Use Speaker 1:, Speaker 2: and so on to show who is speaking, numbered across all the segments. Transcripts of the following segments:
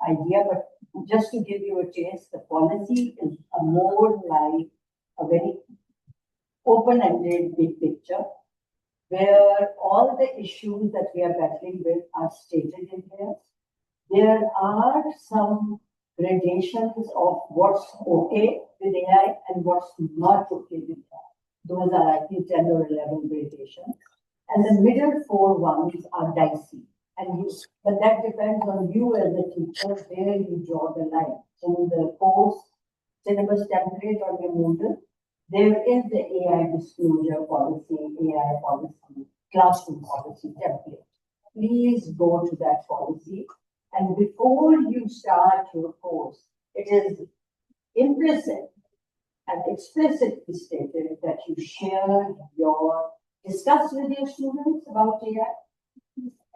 Speaker 1: idea, but just to give you a taste, the policy is a more like a very open-ended big picture where all the issues that we are battling with are stated in here. There are some gradations of what's okay with AI and what's not okay with AI. Those are, I think, 10 or 11 gradations. And the middle 4 ones are dicey. But that depends on you as a teacher where you draw the line. In the course syllabus template on your Moodle, there is the AI disclosure policy, AI policy, classroom policy template. Please go to that policy. And before you start your course, it is implicit and explicitly stated that you discuss with your students about AI.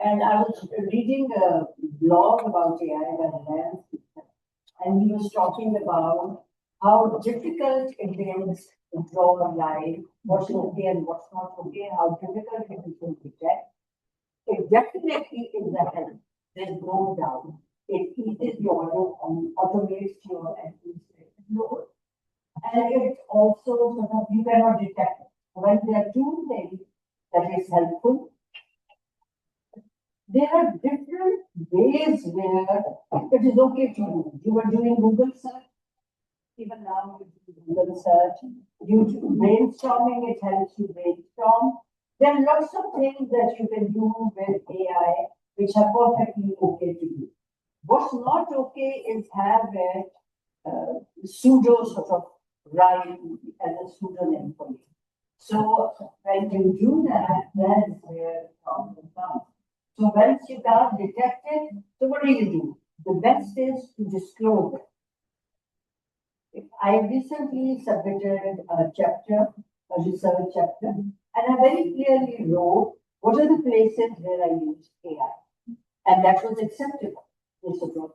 Speaker 1: And I was reading a blog about AI by Lance, and he was talking about how difficult it is to draw a line, what's okay and what's not okay, how difficult it is to detect. It definitely is a help. There's no doubt. It eases your automates your administrative load. And it also sort of, you cannot detect it. When there are two things that is helpful, there are different ways where it is okay to do. You are doing Google search. Even now, you do Google search. You do brainstorming, it helps you brainstorm. There are lots of things that you can do with AI which are perfectly okay to do. What's not okay is have a pseudo sort of right as a pseudonym for you. So when you do that, that's where the problem comes. So once you can't detect it, so what do? The best is to disclose it. I recently submitted a research chapter, and I very clearly wrote what are the places where I use AI. And that was acceptable. They sort of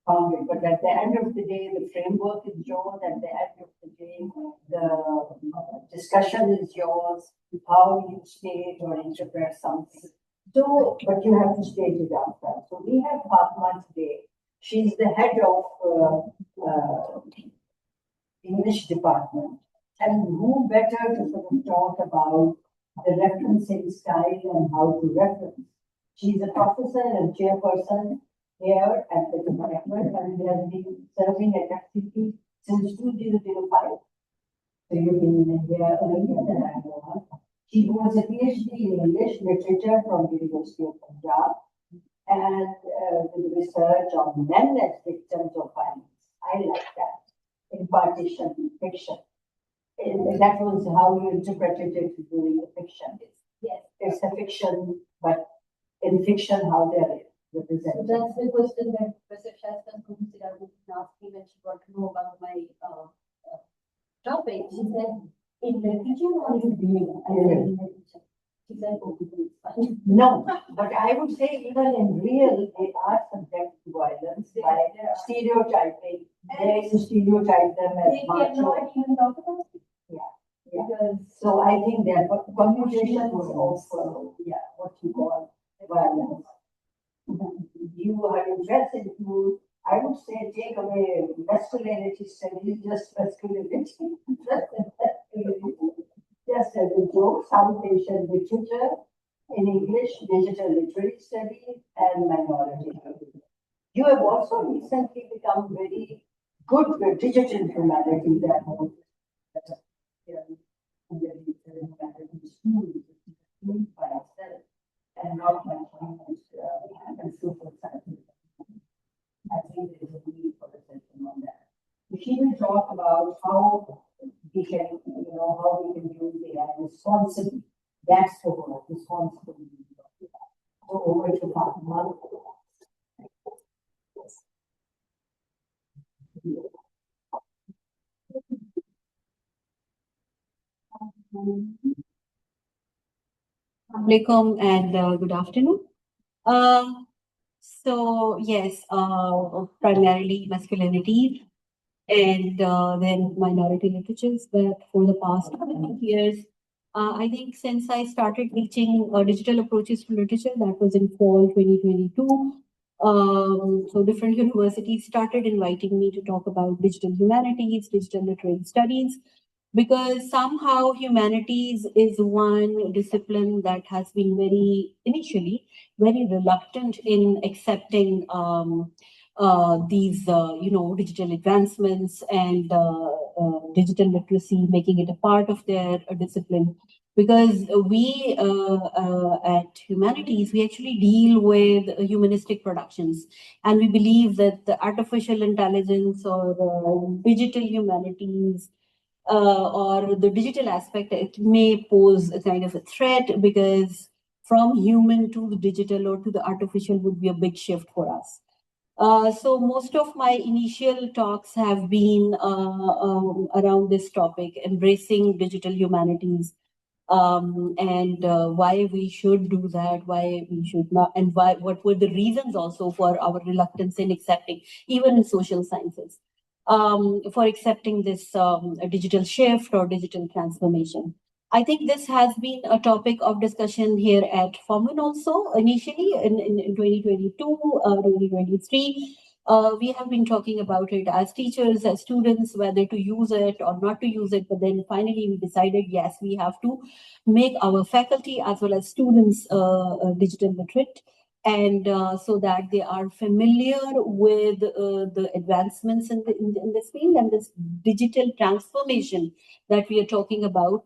Speaker 1: found it. But at the end of the day, the framework is yours. At the end of the day, the discussion is yours. How you state or interpret something. So, but you have to state it out front. So we have Fatma today. She's the head of English department. And who better to sort of talk about the referencing style and how to reference. She's a professor and chairperson here at the department, and we have been serving at FCP since 2005. So you've been here earlier than I know. She was a PhD in English literature from the University of Punjab and with research on men as victims of violence. I like that. Impartition, fiction. And that was how you interpreted it during the fiction. Yes. It's a fiction, but in fiction, how they're represented.
Speaker 2: So that's the question that Professor Shastan Kumsida would ask me when she got to know about my topic. She said, in literature or in real? I said, in literature. She said, oh, it's fine.
Speaker 1: No, but I would say even in real, they are subject to violence by stereotyping. They stereotype them as
Speaker 2: they cannot even talk about it.
Speaker 1: Yeah. Because, so I think that connotations of what you call violence. You are interested to, I would say, take away masculinity studies, just masculinity. Just as a joke, South Asian literature in English, digital literary studies, and minority. You have also recently become very good with digital humanities and more. By itself and not by and super science. I think there is a need for a session on that. She will talk about how we can, how we can use AI responsibly. That's the word, responsibly. So over to Fatma.
Speaker 3: Assalamualaikum and good afternoon. So yes, primarily masculinity and then minority literatures, but for the past 20 years, I think since I started teaching digital approaches to literature, that was in fall 2022. So different universities started inviting me to talk about digital humanities, digital literary studies, because somehow humanities is one discipline that has been initially very reluctant in accepting these digital advancements and digital literacy, making it a part of their discipline. Because we at humanities, we actually deal with humanistic productions, and we believe that the artificial intelligence or digital humanities or the digital aspect, it may pose a kind of a threat, because from human to the digital or to the artificial would be a big shift for us. So most of my initial talks have been around this topic, embracing digital humanities, and why we should do that, why we should not, and why, what were the reasons also for our reluctance in accepting, even in social sciences, for accepting this digital shift or digital transformation. I think this has been a topic of discussion here at Forman also, initially in 2022, 2023. We have been talking about it as teachers, as students, whether to use it or not to use it. But then finally we decided, yes, we have to make our faculty as well as students digital literate, and so that they are familiar with the advancements in this field and this digital transformation that we are talking about.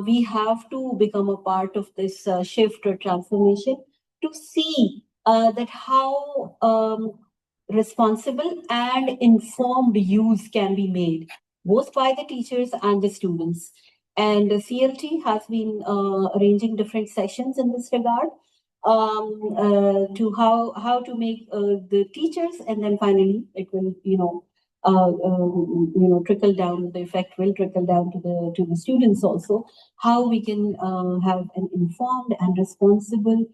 Speaker 3: We have to become a part of this shift or transformation to see that how responsible and informed use can be made, both by the teachers and the students. And the CLT has been arranging different sessions in this regard, to how to make the teachers, and then finally it will trickle down. The effect will trickle down to the students also. How we can have an informed and responsible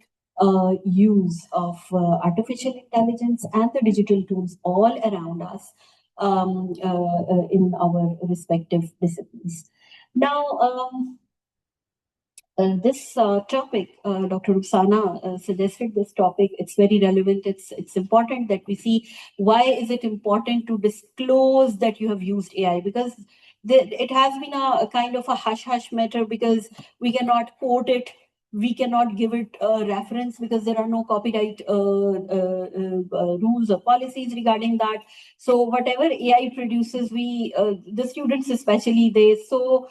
Speaker 3: use of artificial intelligence and the digital tools all around us, in our respective disciplines. Now, this topic, Dr. Ruxana suggested this topic. It's very relevant. It's important that we see, why is it important to disclose that you have used AI? Because it has been a kind of a hush-hush matter, because we cannot quote it, we cannot give it a reference, because there are no copyright rules or policies regarding that. So whatever AI produces, the students especially, they're so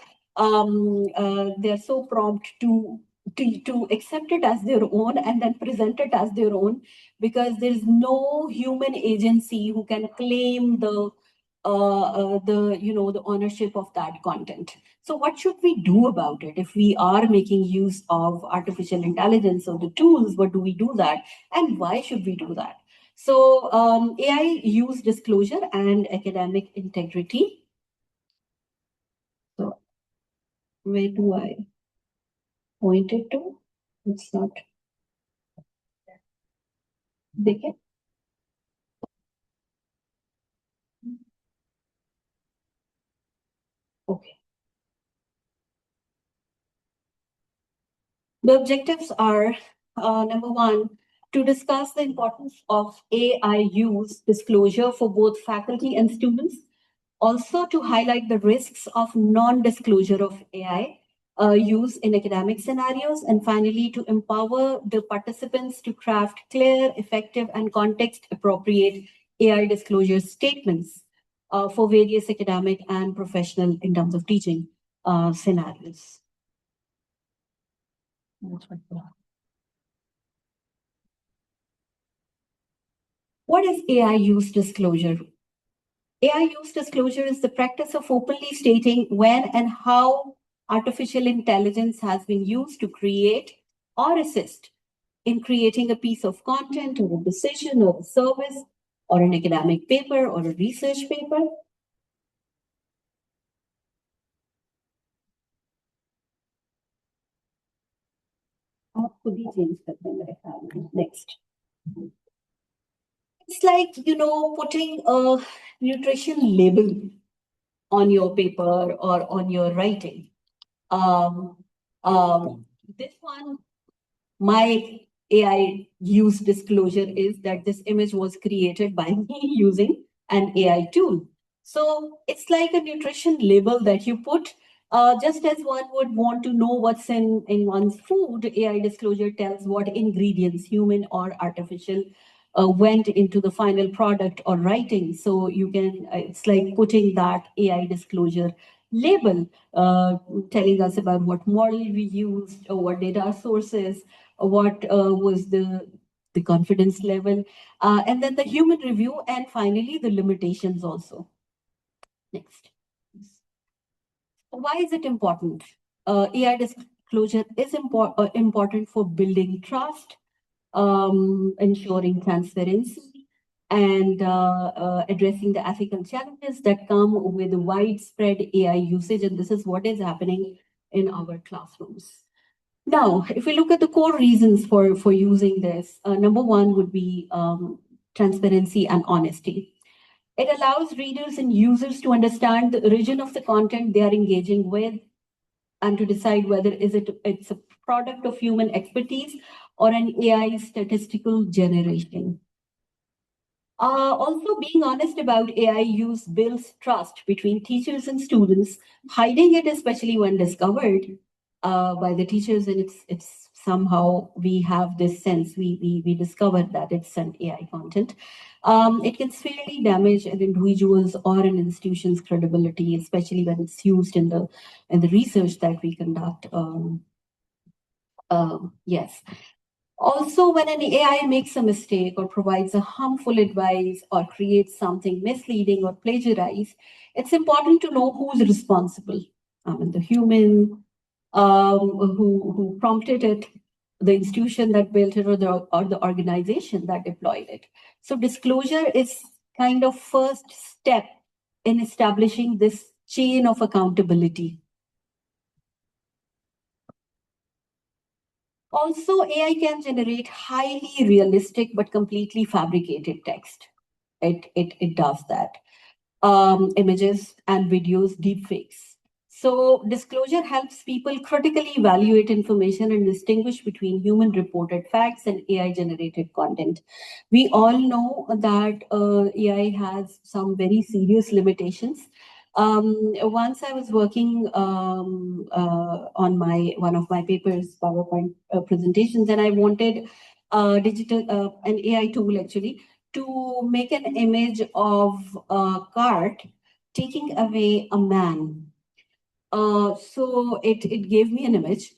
Speaker 3: prompt to accept it as their own and then present it as their own, because there's no human agency who can claim the ownership of that content. So what should we do about it? If we are making use of artificial intelligence or the tools, what do we do that, and why should we do that? So AI use disclosure and academic integrity. So where do I point it to? It's not. देखें. Okay. The objectives are, number one, to discuss the importance of AI use disclosure for both faculty and students. Also to highlight the risks of non-disclosure of AI use in academic scenarios. And finally, to empower the participants to craft clear, effective, and context-appropriate AI disclosure statements for various academic and professional, in terms of teaching scenarios. What is AI use disclosure? AI use disclosure is the practice of openly stating when and how artificial intelligence has been used to create or assist in creating a piece of content or a decision or a service or an academic paper or a research paper. Next. It's like, putting a nutrition label on your paper or on your writing. This one, my AI use disclosure is that this image was created by me using an AI tool. So it's like a nutrition label that you put. Just as one would want to know what's in one's food, AI disclosure tells what ingredients, human or artificial, went into the final product or writing. So you can, it's like putting that AI disclosure label, telling us about what model we used, or what data sources, what was the confidence level, and then the human review, and finally the limitations also. Next. Why is it important? AI disclosure is important for building trust, ensuring transparency, and addressing the ethical challenges that come with widespread AI usage. And this is what is happening in our classrooms. Now, if we look at the core reasons for using this, number one would be transparency and honesty. It allows readers and users to understand the origin of the content they are engaging with and to decide whether it's a product of human expertise or an AI statistical generation. Also, being honest about AI use builds trust between teachers and students. Hiding it, especially when discovered by the teachers, and it's somehow we have this sense we discover that it's an AI content. It can severely damage an individual's or an institution's credibility, especially when it's used in the research that we conduct. Yes. Also, when an AI makes a mistake or provides a harmful advice or creates something misleading or plagiarized, it's important to know who's responsible. I mean, the human who prompted it, the institution that built it, or the organization that deployed it. So disclosure is kind of first step in establishing this chain of accountability. Also, AI can generate highly realistic but completely fabricated text. It does that. Images and videos, deepfakes. So disclosure helps people critically evaluate information and distinguish between human reported facts and AI generated content. We all know that AI has some very serious limitations. Once I was working on one of my papers, PowerPoint presentations, and I wanted an AI tool actually to make an image of a cart taking away a man. So it gave me an image,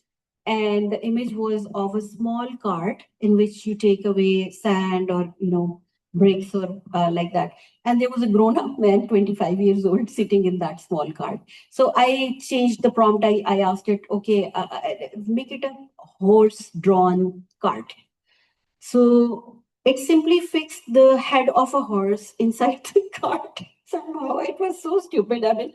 Speaker 3: and the image was of a small cart in which you take away sand or bricks or like that. And there was a grown-up man, 25 years old, sitting in that small cart. So I changed the prompt. I asked it, okay, make it a horse-drawn cart. So it simply fixed the head of a horse inside the cart. Somehow it was so stupid. I mean,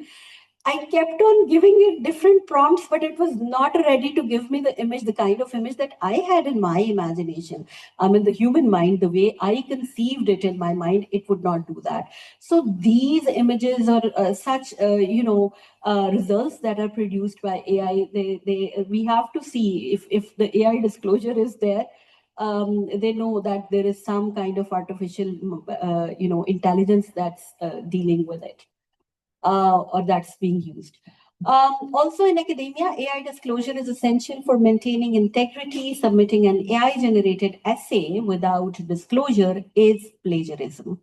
Speaker 3: I kept on giving it different prompts, but it was not ready to give me the image, the kind of image that I had in my imagination. I mean, the human mind, the way I conceived it in my mind, it would not do that. So these images or such, results that are produced by AI, we have to see if the AI disclosure is there. They know that there is some kind of artificial, intelligence that's dealing with it. Or that's being used. Also in academia, AI disclosure is essential for maintaining integrity. Submitting an AI-generated essay without disclosure is plagiarism.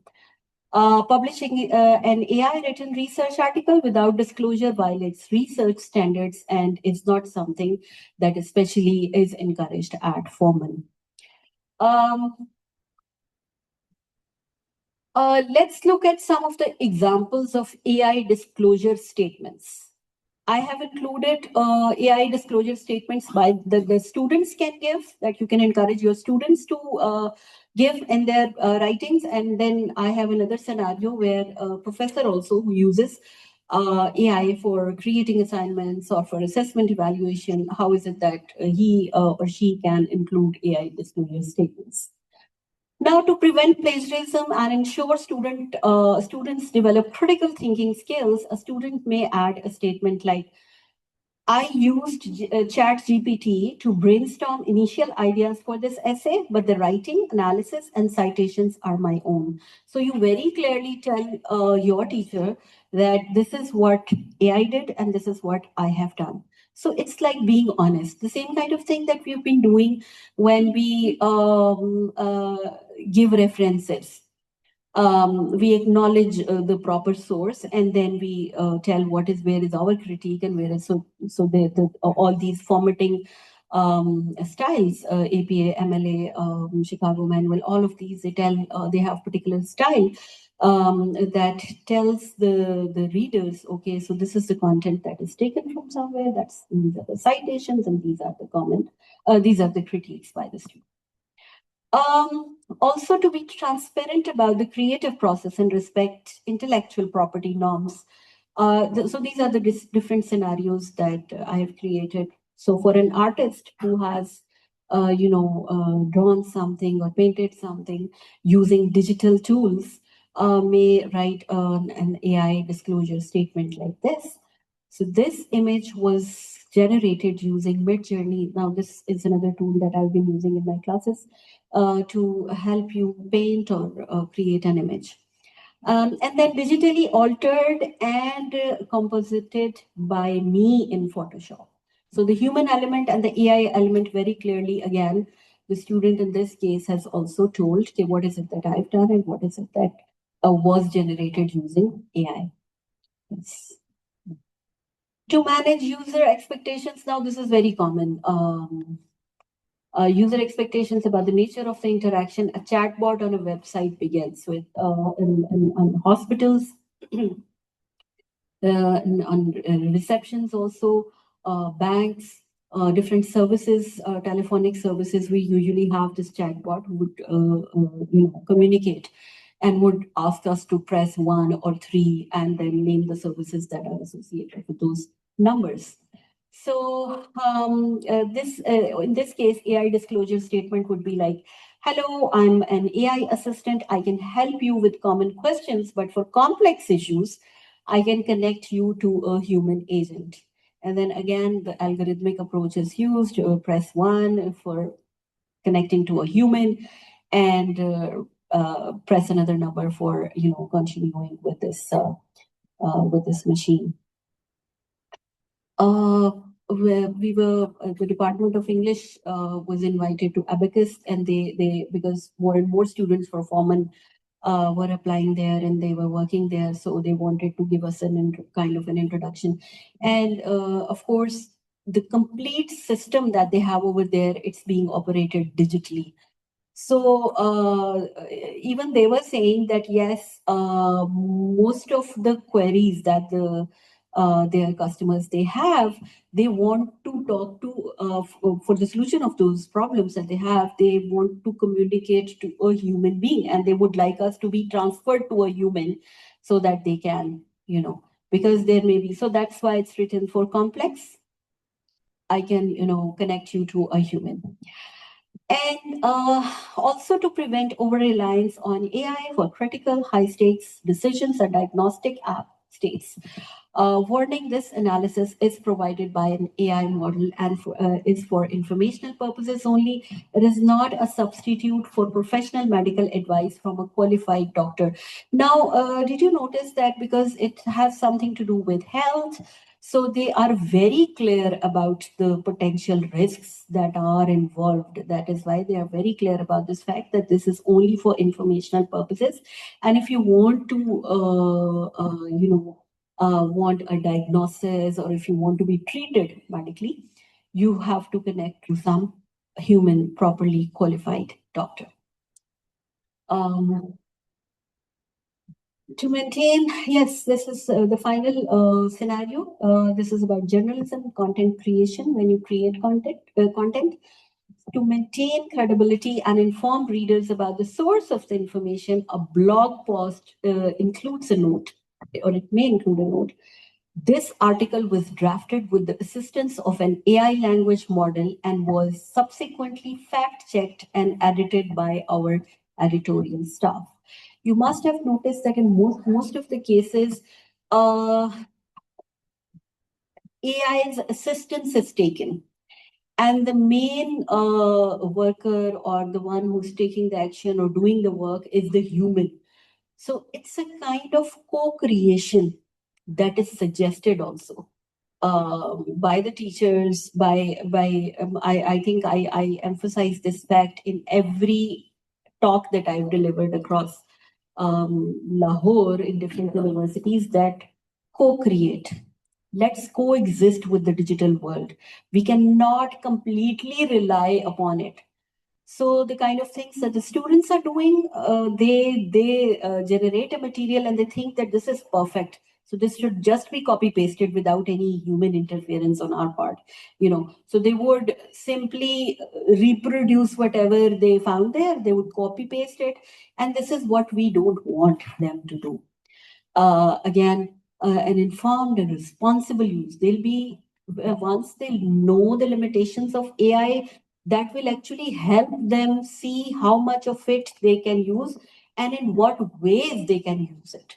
Speaker 3: Publishing an AI-written research article without disclosure violates research standards and is not something that especially is encouraged at Forman. Let's look at some of the examples of AI disclosure statements. I have included AI disclosure statements by the students can give, that you can encourage your students to give in their writings. And then I have another scenario where a professor also who uses AI for creating assignments or for assessment evaluation, how is it that he or she can include AI disclosure statements? Now, to prevent plagiarism and ensure students develop critical thinking skills, a student may add a statement like, I used ChatGPT to brainstorm initial ideas for this essay, but the writing, analysis, and citations are my own. So you very clearly tell your teacher that this is what AI did and this is what I have done. So it's like being honest. The same kind of thing that we've been doing when we give references. We acknowledge the proper source, and then we tell where is our critique and where is all these formatting styles, APA, MLA, Chicago Manual, all of these, they tell they have particular style that tells the readers, okay, so this is the content that is taken from somewhere, these are the citations, and these are the these are the critiques by the student. Also, to be transparent about the creative process and respect intellectual property norms. So these are the different scenarios that I have created. So for an artist who has, drawn something or painted something using digital tools, may write an AI disclosure statement like this. So this image was generated using Midjourney. Now this is another tool that I've been using in my classes to help you paint or create an image. And then digitally altered and composited by me in Photoshop. So the human element and the AI element very clearly, again, the student in this case has also told, okay, what is it that I've done and what is it that was generated using AI. Yes. To manage user expectations, now this is very common. User expectations about the nature of the interaction. A chatbot on a website begins with on hospitals, on receptions also, banks, different services, telephonic services. We usually have this chatbot who would communicate and would ask us to press 1 or 3 and then name the services that are associated with those numbers. So in this case, AI disclosure statement would be like, hello, I'm an AI assistant. I can help you with common questions, but for complex issues, I can connect you to a human agent. And then again, the algorithmic approach is used. Press 1 for connecting to a human, and press another number for continuing with this machine. The Department of English was invited to Abacus, and they because more and more students for Forman were applying there and they were working there, so they wanted to give us kind of an introduction. And of course, the complete system that they have over there, it's being operated digitally. So even they were saying that yes, most of the queries that their customers they want to talk to for the solution of those problems that they have. They want to communicate to a human being, and they would like us to be transferred to a human so that they can, because there may be. So that's why it's written for complex. I can, connect you to a human. And also to prevent over-reliance on AI for critical high-stakes decisions or diagnostic app states. Warning, this analysis is provided by an AI model and is for informational purposes only. It is not a substitute for professional medical advice from a qualified doctor. Now, did you notice that because it has something to do with health, so they are very clear about the potential risks that are involved. That is why they are very clear about this fact that this is only for informational purposes. And if you want to, want a diagnosis, or if you want to be treated medically, you have to connect to some human, properly qualified doctor. To maintain, yes, this is the final scenario. This is about journalism, content creation. When you create content, to maintain credibility and inform readers about the source of the information, a blog post includes a note, or it may include a note. This article was drafted with the assistance of an AI language model and was subsequently fact-checked and edited by our editorial staff. You must have noticed that in most of the cases, AI's assistance is taken, and the main worker or the one who's taking the action or doing the work is the human. So it's a kind of co-creation that is suggested also by the teachers. I think I emphasize this fact in every talk that I've delivered across Lahore in different universities, that co-create. Let's coexist with the digital world. We cannot completely rely upon it. So the kind of things that the students are doing, they generate a material and they think that this is perfect. So this should just be copy pasted without any human interference on our part, So they would simply reproduce whatever they found there. They would copy paste it, and this is what we don't want them to do. Again, an informed and responsible use. They'll be once they know the limitations of AI, that will actually help them see how much of it they can use and in what ways they can use it.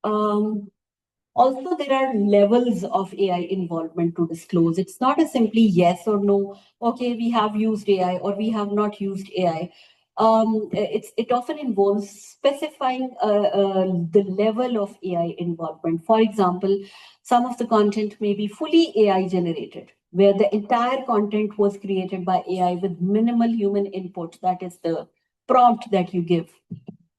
Speaker 3: Also, there are levels of AI involvement to disclose. It's not a simply yes or no, okay, we have used AI or we have not used AI. It often involves specifying the level of AI involvement. For example, some of the content may be fully AI generated, where the entire content was created by AI with minimal human input. That is the prompt that you give.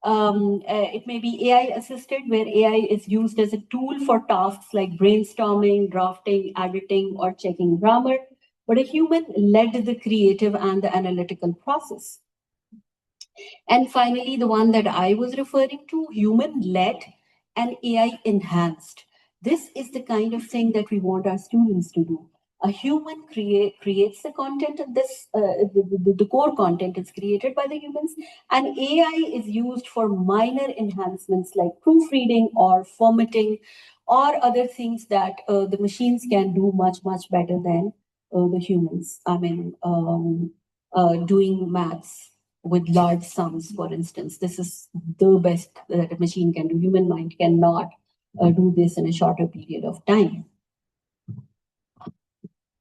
Speaker 3: It may be AI assisted, where AI is used as a tool for tasks like brainstorming, drafting, editing, or checking grammar, but a human led the creative and the analytical process. And finally, the one that I was referring to, human led and AI enhanced. This is the kind of thing that we want our students to do. A human creates the content, and the core content is created by the humans, and AI is used for minor enhancements like proofreading or formatting or other things that the machines can do much, much better than the humans. I mean, doing maths with large sums, for instance. This is the best that a machine can do. Human mind cannot do this in a shorter period of time.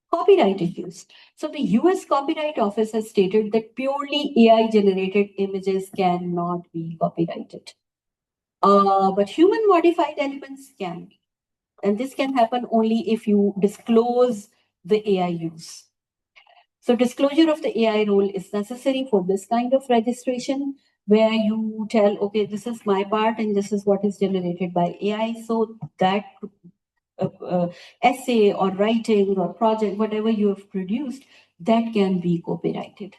Speaker 3: Copyright issues. So the US Copyright Office has stated that purely AI generated images cannot be copyrighted. But human modified elements can be. And this can happen only if you disclose the AI use. So disclosure of the AI role is necessary for this kind of registration, where you tell, okay, this is my part and this is what is generated by AI. So that essay or writing or project, whatever you have produced, that can be copyrighted.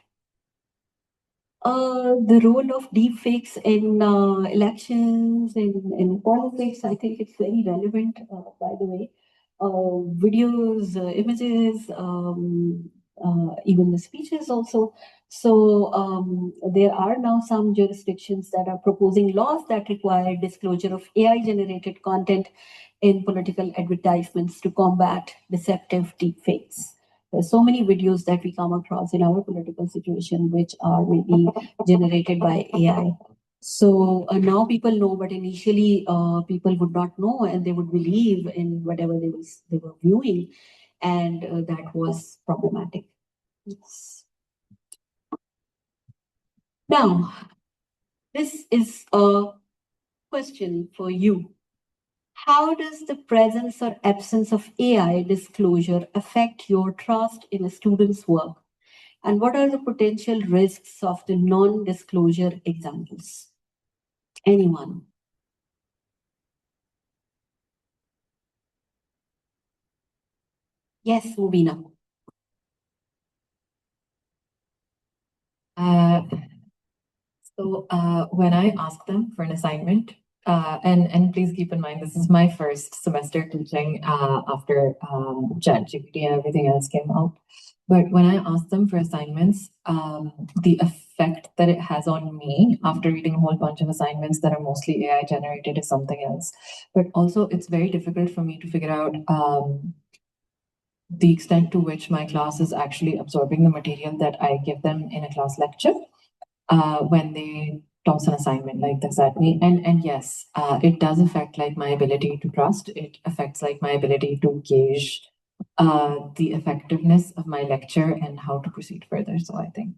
Speaker 3: The role of deepfakes in elections, in politics, I think it's very relevant, by the way. Videos, images, even the speeches also. So there are now some jurisdictions that are proposing laws that require disclosure of AI-generated content in political advertisements to combat deceptive deepfakes. There's so many videos that we come across in our political situation which are maybe generated by AI. So now people know, but initially people would not know, and they would believe in whatever they were viewing, and that was problematic. Yes. Now, this is a question for you. How does the presence or absence of AI disclosure affect your trust in a student's work? And what are the potential risks of the non-disclosure examples? Anyone? Yes, Mubina.
Speaker 4: When I ask them for an assignment, and please keep in mind, this is my first semester teaching after ChatGPT and everything else came out. But when I ask them for assignments, the effect that it has on me after reading a whole bunch of assignments that are mostly AI generated is something else. But also, it's very difficult for me to figure out the extent to which my class is actually absorbing the material that I give them in a class lecture. When they toss an assignment like this at me. And yes, it does affect like my ability to trust. It affects like my ability to gauge the effectiveness of my lecture and how to proceed further. So I think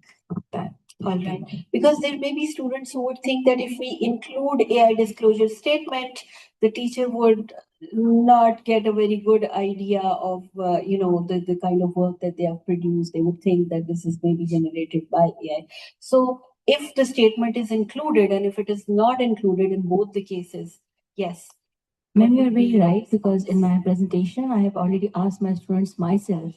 Speaker 4: that.
Speaker 3: All right. Because there may be students who would think that if we include AI disclosure statement, the teacher would not get a very good idea of, the kind of work that they have produced. They would think that this is maybe generated by AI. So if the statement is included and if it is not included in both the cases, yes.
Speaker 5: Ma'am, you are very right, because in my presentation, I have already asked my students myself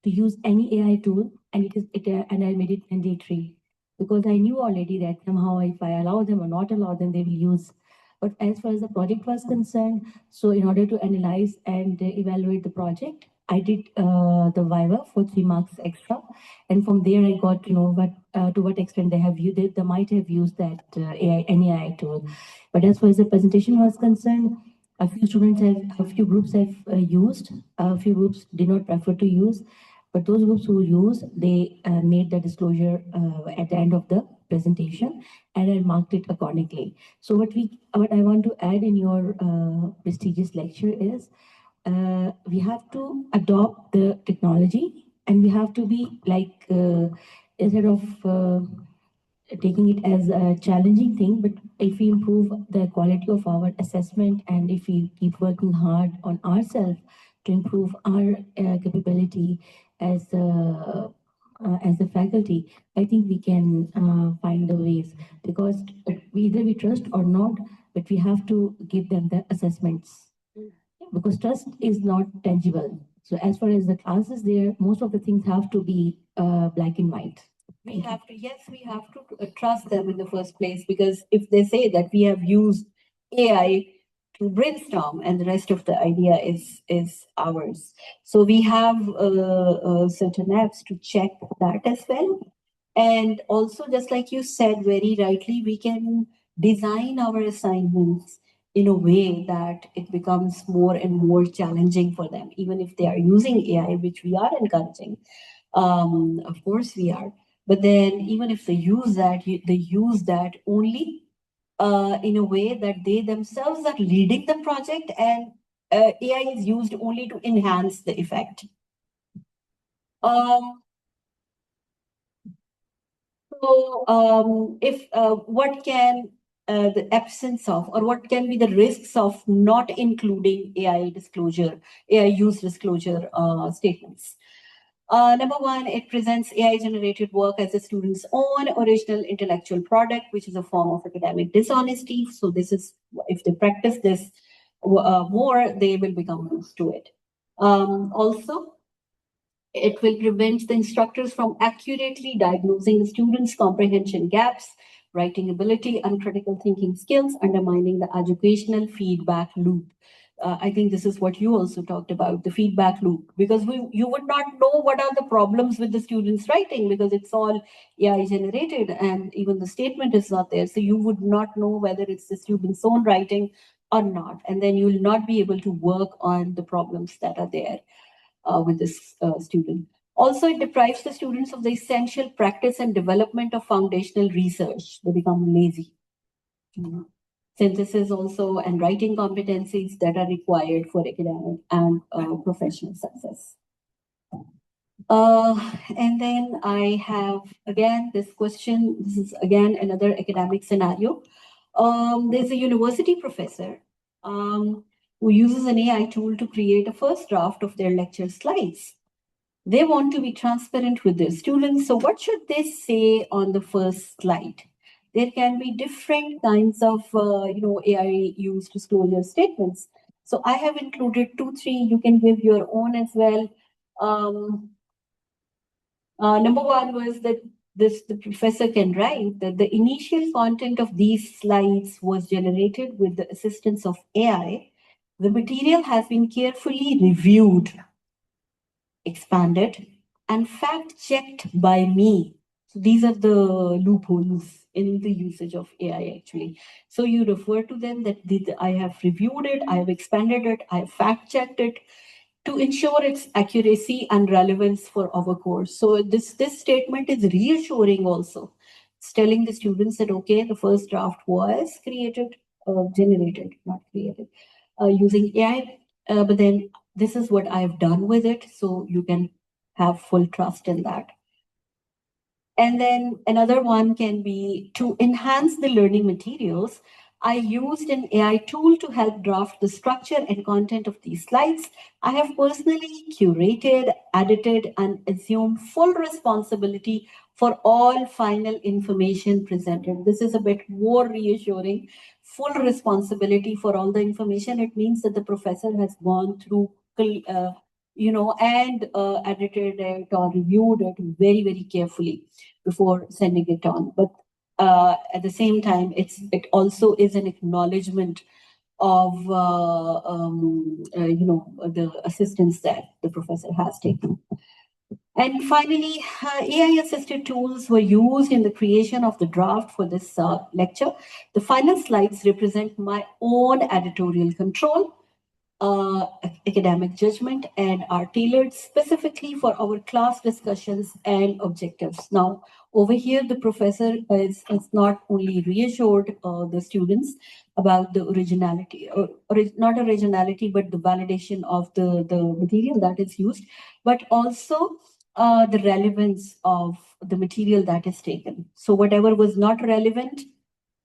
Speaker 5: to use any AI tool, and and I made it mandatory, because I knew already that somehow if I allow them or not allow them, they will use. But as far as the project was concerned, so in order to analyze and evaluate the project, I did the Viva for 3 marks extra, and from there I got to know what to what extent they have used it. They might have used that any AI tool. But as far as the presentation was concerned, a few groups have used, a few groups did not prefer to use, but those groups who used, they made the disclosure at the end of the presentation, and I marked it accordingly. So what I want to add in your prestigious lecture is, we have to adopt the technology, and we have to be like, instead of taking it as a challenging thing, but if we improve the quality of our assessment, and if we keep working hard on ourselves to improve our capability as a faculty, I think we can find the ways, because either we trust or not, but we have to give them the assessments, because trust is not tangible. So as far as the class is there, most of the things have to be black and white.
Speaker 3: We have to trust them in the first place, because if they say that we have used AI to brainstorm and the rest of the idea is ours, so we have certain apps to check that as well. And also, just like you said very rightly, we can design our assignments in a way that it becomes more and more challenging for them, even if they are using AI, which we are encouraging. Of course, we are. But then, even if they use that, they use that only in a way that they themselves are leading the project, and AI is used only to enhance the effect. If what can the absence of, or what can be the risks of not including AI use disclosure statements? Number one, it presents AI generated work as a student's own original intellectual product, which is a form of academic dishonesty. So this is, if they practice this more, they will become used to it. Also, it will prevent the instructors from accurately diagnosing the students' comprehension gaps, writing ability, and critical thinking skills, undermining the educational feedback loop. I think this is what you also talked about, the feedback loop, because you would not know what are the problems with the students' writing, because it's all AI generated and even the statement is not there. So you would not know whether it's the student's own writing or not. And then you will not be able to work on the problems that are there with this student. Also, it deprives the students of the essential practice and development of foundational research. They become lazy. Synthesis also, and writing competencies that are required for academic and professional success. And then I have again this question. This is again another academic scenario. There's a university professor who uses an AI tool to create a first draft of their lecture slides. They want to be transparent with their students. So what should they say on the first slide? There can be different kinds of, AI used disclosure statements. So I have included 2, 3. You can give your own as well. Number one was that the professor can write that the initial content of these slides was generated with the assistance of AI. The material has been carefully reviewed, expanded, and fact-checked by me. So these are the loopholes in the usage of AI actually. So you refer to them that I have reviewed it, I have expanded it, I have fact-checked it to ensure its accuracy and relevance for our course. So this statement is reassuring also, telling the students that, okay, the first draft was generated, not created, using AI, but then this is what I've done with it, so you can have full trust in that. And then another one can be to enhance the learning materials. I used an AI tool to help draft the structure and content of these slides. I have personally curated, edited, and assumed full responsibility for all final information presented. This is a bit more reassuring. Full responsibility for all the information. It means that the professor has gone through, and edited it or reviewed it very, very carefully before sending it on. But at the same time, it also is an acknowledgement of the assistance that the professor has taken. And finally, AI-assisted tools were used in the creation of the draft for this lecture. The final slides represent my own editorial control, academic judgment, and are tailored specifically for our class discussions and objectives. Now, over here, the professor has not only reassured the students about the originality, not originality, but the validation of the material that is used, but also the relevance of the material that is taken. So whatever was not relevant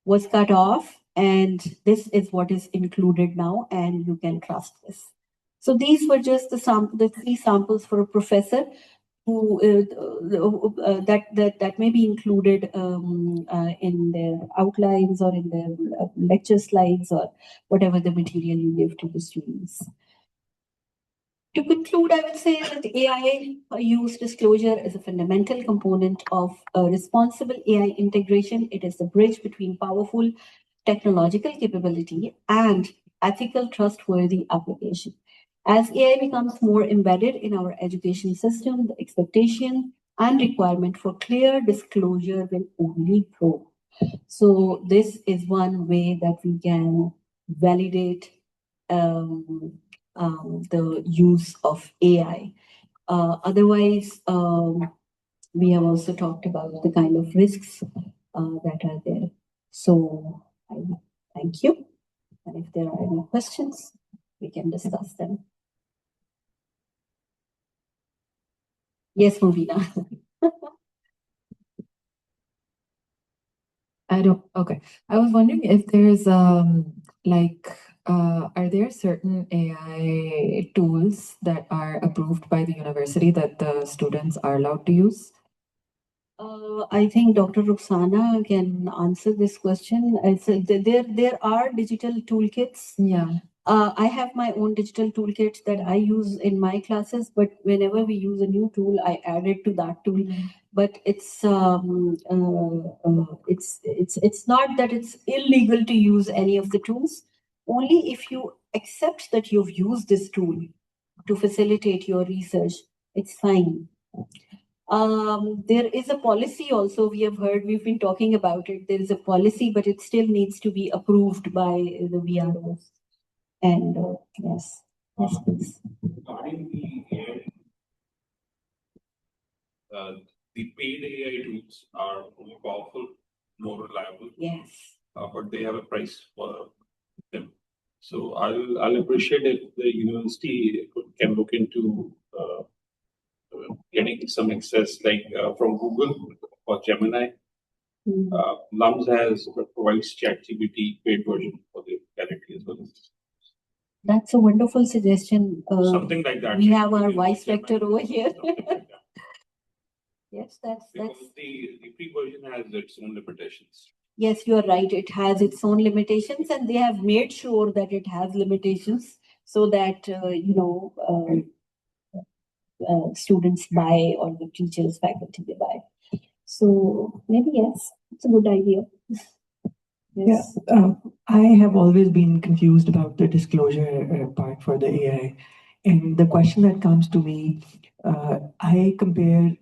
Speaker 3: was cut off, and this is what is included now, and you can trust this. So these were just the three samples for a professor who that may be included in their outlines or in their lecture slides or whatever the material you give to the students. To conclude, I would say that AI use disclosure is a fundamental component of responsible AI integration. It is the bridge between powerful technological capability and ethical, trustworthy application. As AI becomes more embedded in our education system, the expectation and requirement for clear disclosure will only grow. So this is one way that we can validate the use of AI. Otherwise, we have also talked about the kind of risks that are there. So I thank you. And if there are any questions, we can discuss them. Yes, Movina.
Speaker 4: Okay. I was wondering if there's are there certain AI tools that are approved by the university that the students are allowed to use?
Speaker 3: I think Dr. Ruxana can answer this question. There are digital toolkits.
Speaker 4: Yeah.
Speaker 3: I have my own digital toolkit that I use in my classes, but whenever we use a new tool, I add it to that tool. But it's not that it's illegal to use any of the tools. Only if you accept that you've used this tool to facilitate your research, it's fine. There is a policy also, we have heard, we've been talking about it. There is a policy, but it still needs to be approved by the VROs. And yes, please.
Speaker 6: Regarding the paid AI tools are more powerful, more reliable.
Speaker 3: Yes.
Speaker 6: But they have a price for them. So I'll appreciate if the university can look into getting some access, like from Google or Gemini. LUMS provides ChatGPT paid version for the faculty as well.
Speaker 3: That's a wonderful suggestion.
Speaker 6: Something like that.
Speaker 3: We have our vice rector over here.
Speaker 6: Like
Speaker 3: Yes, that's.
Speaker 6: The free version has its own limitations.
Speaker 3: Yes, you are right. It has its own limitations, and they have made sure that it has limitations so that students buy, or the teachers, faculty, they buy. So maybe yes, it's a good idea.
Speaker 7: Yes. Yeah, I have always been confused about the disclosure part for the AI. And the question that comes to me, I compare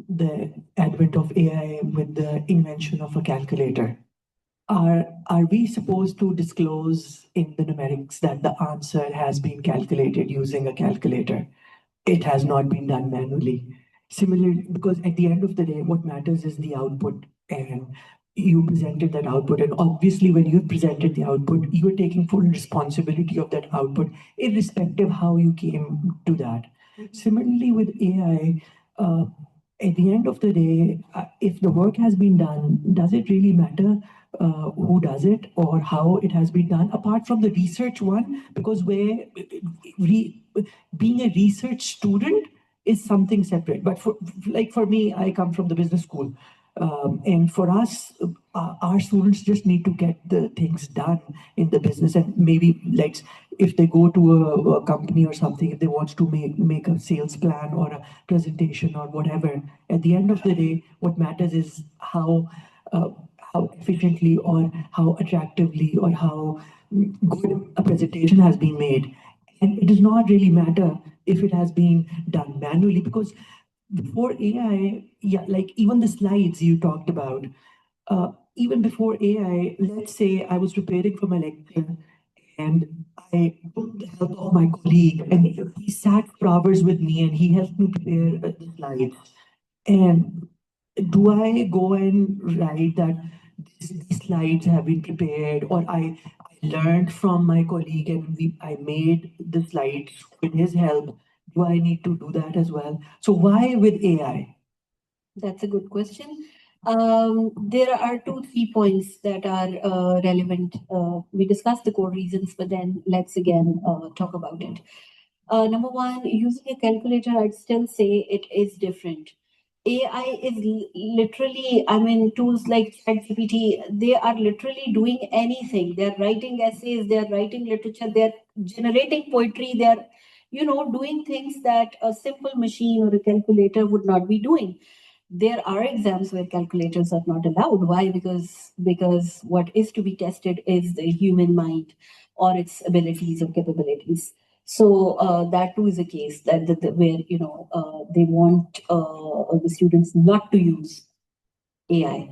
Speaker 7: the advent of AI with the invention of a calculator. Are we supposed to disclose in the numerics that the answer has been calculated using a calculator? It has not been done manually. Similarly, because at the end of the day, what matters is the output, and you presented that output. And obviously, when you presented the output, you are taking full responsibility of that output, irrespective how you came to that. Similarly, with AI, at the end of the day, if the work has been done, does it really matter who does it or how it has been done? Apart from the research one, because being a research student is something separate. But for me, I come from the business school. And for us, our students just need to get the things done in the business. And maybe if they go to a company or something, if they want to make a sales plan or a presentation or whatever, at the end of the day, what matters is how efficiently or how attractively or how good a presentation has been made. And it does not really matter if it has been done manually, because before AI, yeah, like even the slides you talked about, even before AI, let's say I was preparing for my lecture and I took the help of my colleague, and he sat for hours with me and he helped me prepare the slides. And do I go and write that these slides have been prepared, or I learned from my colleague and I made the slides with his help? Do I need to do that as well? So why with AI?
Speaker 3: That's a good question. There are two, 3 points that are relevant. We discussed the core reasons, but then let's again talk about it. Number one, using a calculator, I'd still say it is different. AI is literally, I mean, tools like ChatGPT, they are literally doing anything. They're writing essays, they're writing literature, they're generating poetry, they're, doing things that a simple machine or a calculator would not be doing. There are exams where calculators are not allowed. Why? Because what is to be tested is the human mind or its abilities or capabilities. So that too is a case that where they want the students not to use AI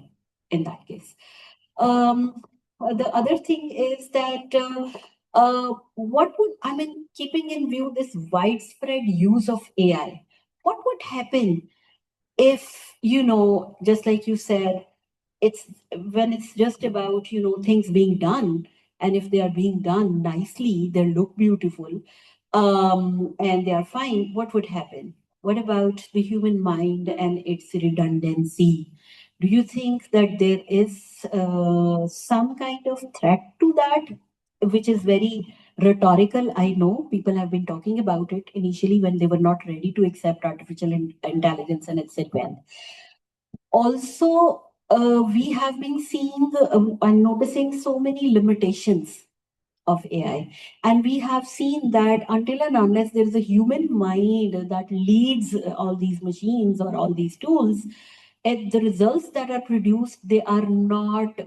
Speaker 3: in that case. The other thing is that what would, I mean, keeping in view this widespread use of AI, what would happen if, just like you said, it's when it's just about, things being done, and if they are being done nicely, they look beautiful, and they are fine, what would happen? What about the human mind and its redundancy? Do you think that there is some kind of threat to that, which is very rhetorical? I know people have been talking about it initially when they were not ready to accept artificial intelligence and its advent. Also, we have been seeing and noticing so many limitations of AI. And we have seen that until and unless there is a human mind that leads all these machines or all these tools, the results that are produced, they are not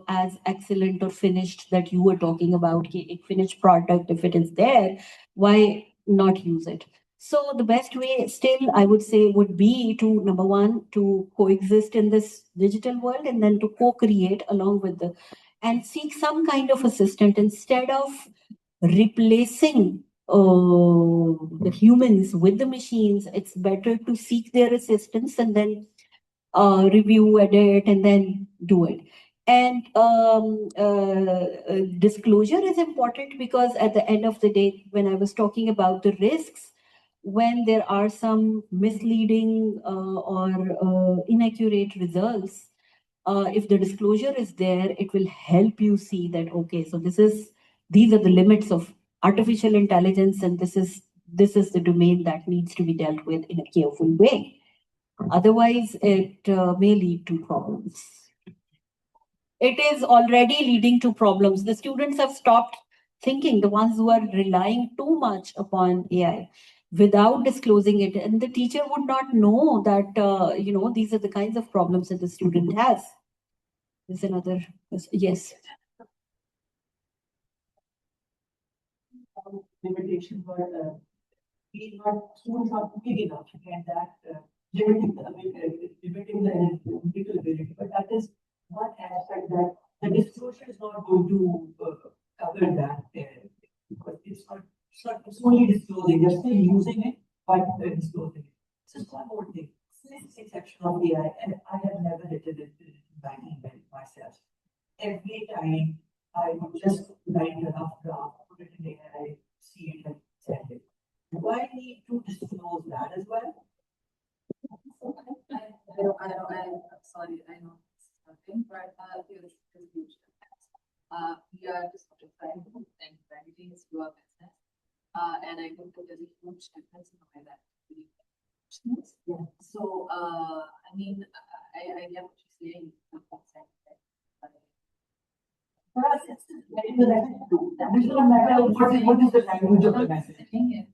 Speaker 3: as excellent or finished that you were talking about. A finished product, if it is there, why not use it? So the best way still, I would say, would be to, number one, to coexist in this digital world, and then to co-create along with and seek some kind of assistant instead of replacing the humans with the machines. It's better to seek their assistance and then review, edit, and then do it. And disclosure is important, because at the end of the day, when I was talking about the risks, when there are some misleading or inaccurate results, if the disclosure is there, it will help you see that, okay, so these are the limits of artificial intelligence, and this is the domain that needs to be dealt with in a careful way. Otherwise, it may lead to problems. It is already leading to problems. The students have stopped thinking, the ones who are relying too much upon AI without disclosing it. And the teacher would not know that, these are the kinds of problems that the student has. There's another, yes.
Speaker 7: Limitation, but we not schools are big enough, and that limiting the analytical ability. But that is one aspect that the disclosure is not going to cover that, because it's only disclosing. They're still using it, but disclosing it. This is one more thing. every time I would just write a rough draft, put it in AI, see it and send it. Do I need to disclose that as well?
Speaker 4: I'm sorry, I know it's something, but here's the huge difference. We are just trying to and branding is your business. And I think that there's a huge difference in the way that we do things.
Speaker 1: Yeah.
Speaker 4: So, I mean, I get what you're saying.
Speaker 1: For us, it's getting the message through. It doesn't matter what is the language of the message.
Speaker 4: The thing is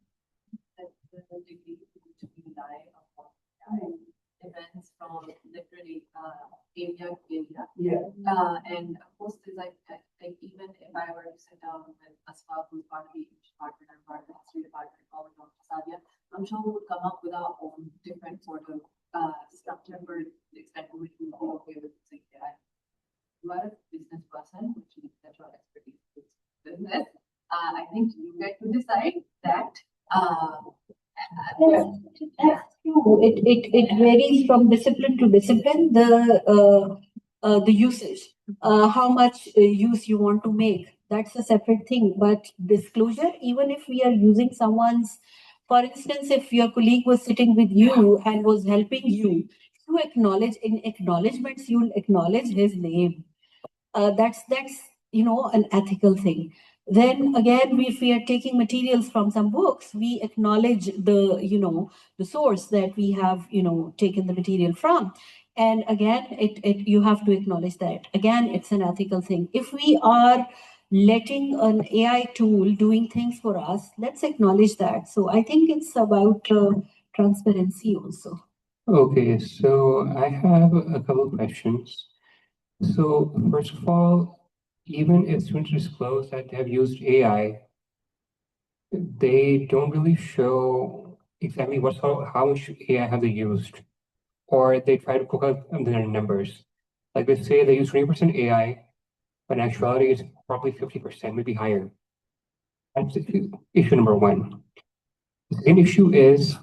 Speaker 4: that the degree to which we rely upon AI depends from literally area to area.
Speaker 1: Yeah.
Speaker 4: And of course, there's like even if I were to sit down with Asfa, who's part of the English department and part of the history department, or with Dr. Sadia, I'm sure we would come up with our own different sort of structure for the extent to which we go okay with using AI. You are a business person, which means that your expertise is business. I think you get to decide that.
Speaker 3: That's true. It varies from discipline to discipline, the usage, how much use you want to make. That's a separate thing. But disclosure, even if we are using someone's, for instance, if your colleague was sitting with you and was helping you, to acknowledge in acknowledgements, you'll acknowledge his name. That's an ethical thing. Then again, if we are taking materials from some books, we acknowledge the source that we have taken the material from. And again, it you have to acknowledge that. Again, it's an ethical thing. If we are letting an AI tool doing things for us, let's acknowledge that. So I think it's about transparency also.
Speaker 8: Okay, so I have a couple of questions. So first of all, even if students disclose that they have used AI, they don't really show exactly how much AI have they used, or they try to cook up their numbers. Like they say they use 20% AI, but in actuality it's probably 50%, maybe higher. That's issue number one. The second issue is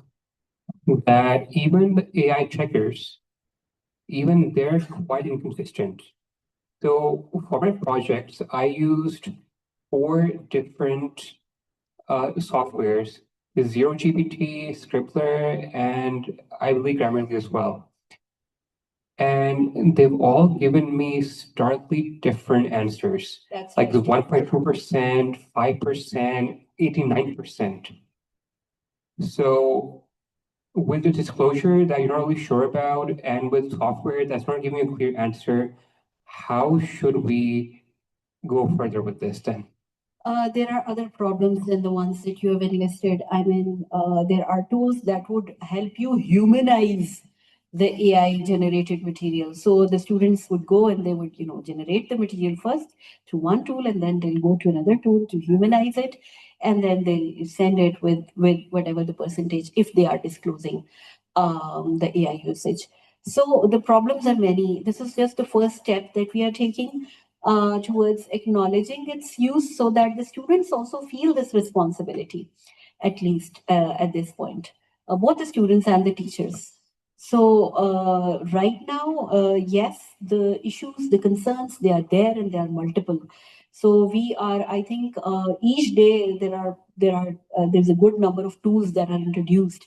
Speaker 8: that even the AI checkers, even they're quite inconsistent. So for my projects, I used 4 different softwares: the Zero GPT, Scribbler, and I believe Grammarly as well. And they've all given me starkly different answers.
Speaker 3: That's
Speaker 8: like the
Speaker 3: right.
Speaker 8: 1.2%, 5%, 89%. So with the disclosure that you're not really sure about, and with software that's not giving a clear answer, how should we go further with this then?
Speaker 3: There are other problems than the ones that you have enlisted. I mean, there are tools that would help you humanize the AI generated material. So the students would go and they would, generate the material first through one tool, and then they'll go to another tool to humanize it, and then they'll send it with whatever the percentage, if they are disclosing the AI usage. So the problems are many. This is just the first step that we are taking towards acknowledging its use, so that the students also feel this responsibility, at least at this point, both the students and the teachers. So right now, yes, the issues, the concerns, they are there and they are multiple. So we are, I think, each day there's a good number of tools that are introduced,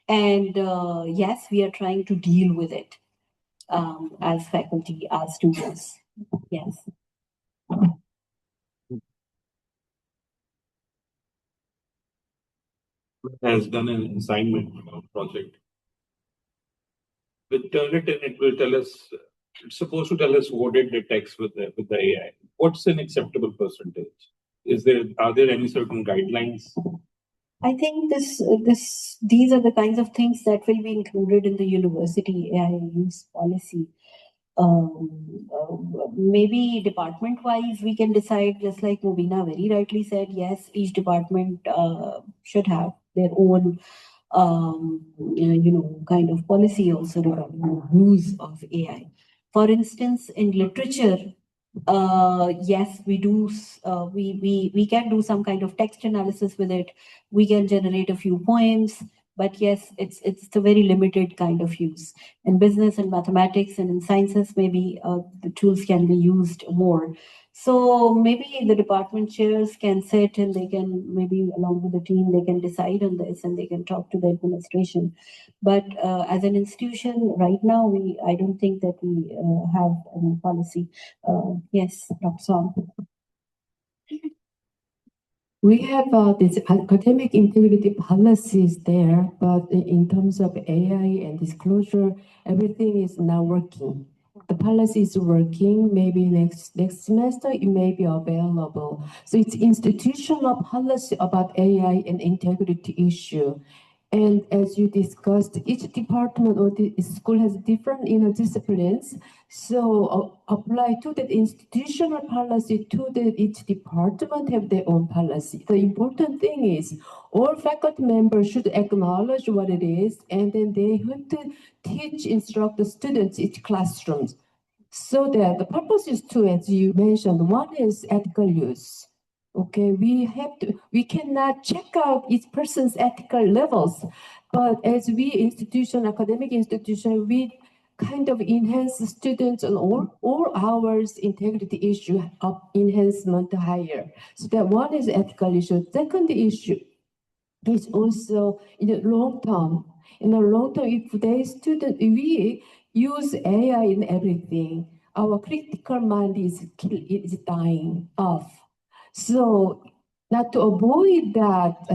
Speaker 3: and yes, we are trying to deal with it as faculty, as students. Yes.
Speaker 6: Has done an assignment project with Turnitin. It will tell us, it's supposed to tell us what it detects with the AI. What's an acceptable percentage? Are there any certain guidelines?
Speaker 3: I think these are the kinds of things that will be included in the university AI use policy. Maybe department-wise, we can decide, just like Mubina very rightly said, yes, each department should have their own, kind of policy also regarding the use of AI. For instance, in literature, yes, we do. We can do some kind of text analysis with it. We can generate a few poems. But yes, it's a very limited kind of use. In business and mathematics and in sciences, maybe the tools can be used more. So maybe the department chairs can sit and they can, maybe along with the team, they can decide on this and they can talk to the administration. But as an institution, right now, I don't think that we have any policy. Yes, Dr. Song.
Speaker 9: We have this academic integrity policies there, but in terms of AI and disclosure, everything is now working. The policy is working. Maybe next semester it may be available. So it's institutional policy about AI and integrity issue. And as you discussed, each department or the school has different disciplines. So apply to that institutional policy to that each department have their own policy. The important thing is all faculty members should acknowledge what it is, and then they have to teach, instruct the students each classrooms. So that the purpose is to, as you mentioned, one is ethical use. Okay, we cannot check out each person's ethical levels, but as academic institution, we kind of enhance the students on all hours integrity issue of enhancement higher. So that one is ethical issue. Second issue is also in the long term. In the long term, if we use AI in everything, our critical mind is dying off. So not to avoid that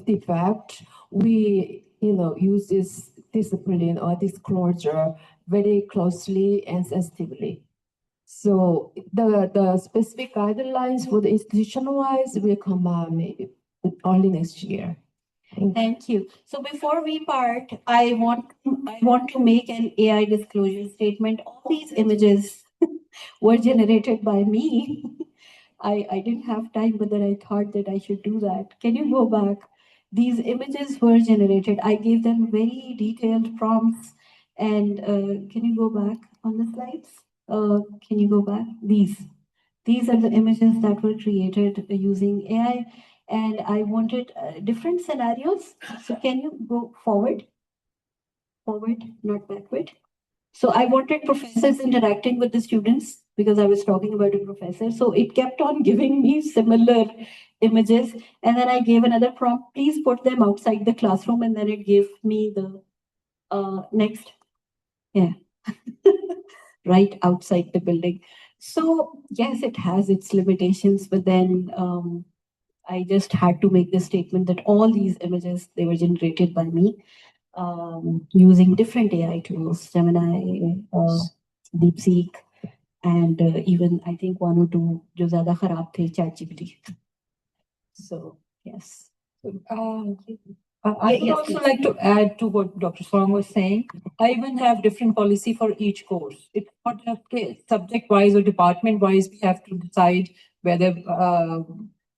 Speaker 9: defect, we use this discipline or disclosure very closely and sensitively. So the specific guidelines for the institutional-wise will come out maybe early next year.
Speaker 3: Thank you. So before we part, I want to make an AI disclosure statement. All these images were generated by me. I didn't have time, but then I thought that I should do that. Can you go back? These images were generated. I gave them very detailed prompts. And can you go back on the slides? Can you go back? These are the images that were created using AI. And I wanted different scenarios. So can you go forward? Forward, not backward. So I wanted professors interacting with the students because I was talking about a professor. So it kept on giving me similar images. And then I gave another prompt, please put them outside the classroom. And then it gave me the next, yeah, right outside the building. So yes, it has its limitations, but then I just had to make the statement that all these images, they were generated by me. Using different AI tools, Gemini, DeepSeek, and even I think one or two जो ज़्यादा खराब थे, ChatGPT. So yes.
Speaker 10: I would also like to add to what Dr. Song was saying. I even have different policy for each course. It's not subject-wise or department-wise. We have to decide whether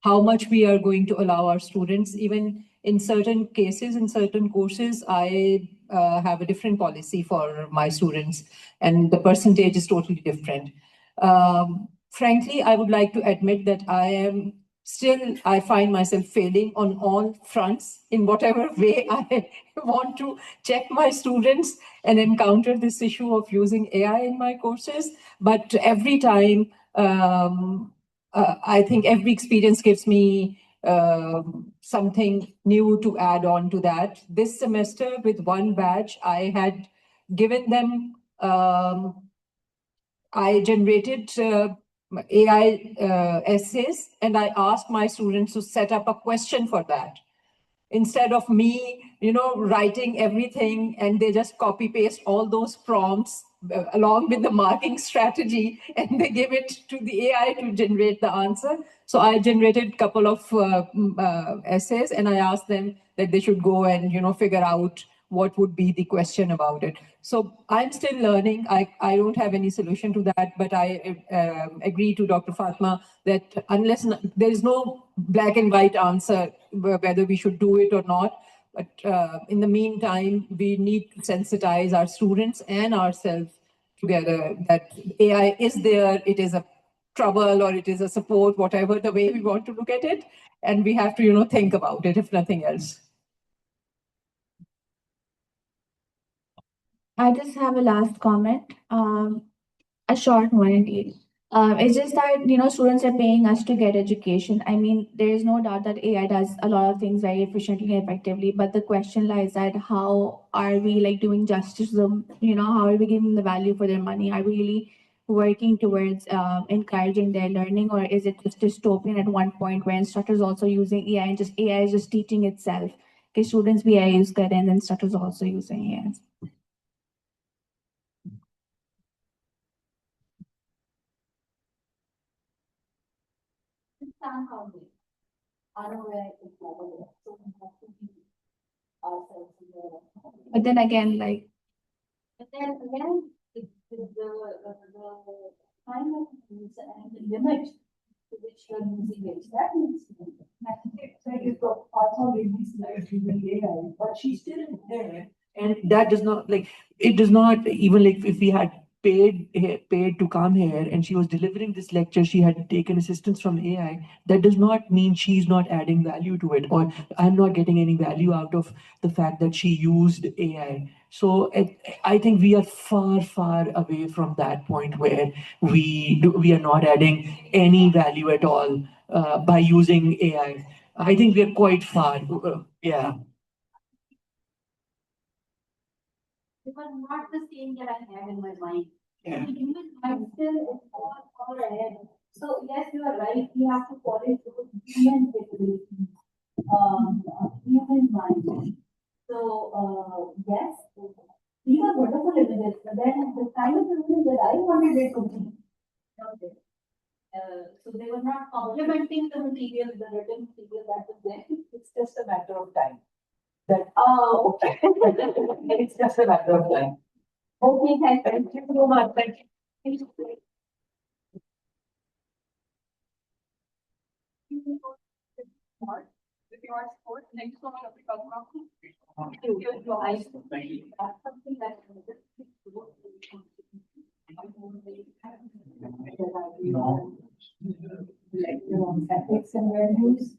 Speaker 10: how much we are going to allow our students. Even in certain cases, in certain courses, I have a different policy for my students, and the percentage is totally different. Frankly, I would like to admit that I find myself failing on all fronts in whatever way I want to check my students and encounter this issue of using AI in my courses. But every time, I think every experience gives me something new to add on to that. This semester with one batch, I had given them, I generated AI essays, and I asked my students to set up a question for that. Instead of me, writing everything, and they just copy paste all those prompts along with the marking strategy, and they give it to the AI to generate the answer. So I generated a couple of essays, and I asked them that they should go and figure out what would be the question about it. So I'm still learning. I don't have any solution to that, but I agree to Dr. Fatma that unless there is no black and white answer whether we should do it or not, but in the meantime, we need to sensitize our students and ourselves together that AI is there, it is a trouble or it is a support, whatever the way we want to look at it, and we have to think about it if nothing else.
Speaker 11: I just have a last comment, a short one indeed. It's just that, students are paying us to get education. I mean, there is no doubt that AI does a lot of things very efficiently and effectively, but the question lies at how are we like doing justice to them? How are we giving the value for their money? Are we really working towards encouraging their learning, or is it just dystopian at one point where instructors also using AI and just AI is just teaching itself? Okay, students be AI use good and instructors also using AI.
Speaker 2: Somehow we unaware it's over there. So we have to be ourselves aware.
Speaker 11: But then again, like,
Speaker 2: But then again, the kind of use and the limit to which you're using it, that needs to be.
Speaker 7: But she's still there, and that does not like it does not even like if we had paid to come here and she was delivering this lecture, she had taken assistance from AI. That does not mean she's not adding value to it, or I'm not getting any value out of the fact that she used AI. So I think we are far away from that point where we are not adding any value at all by using AI. I think we are quite far. Yeah.
Speaker 2: It was not the same that I had in my mind.
Speaker 7: Yeah.
Speaker 2: The human mind still is far ahead. So yes, you are right. We have to follow those human capabilities, human mind. So yes, these are wonderful images. But then the kind of images that I wanted it to be. Okay. So they were not complementing the material, the written material that was there.
Speaker 1: It's just a matter of time. That
Speaker 2: Oh, okay.
Speaker 1: it's just a matter of time.
Speaker 2: Okay,
Speaker 1: Thank you so much. Thank you.
Speaker 2: Thank you.
Speaker 10: With your support, thank you so much, Africa.
Speaker 2: Thank you. I that's something that
Speaker 1: Ethics and values,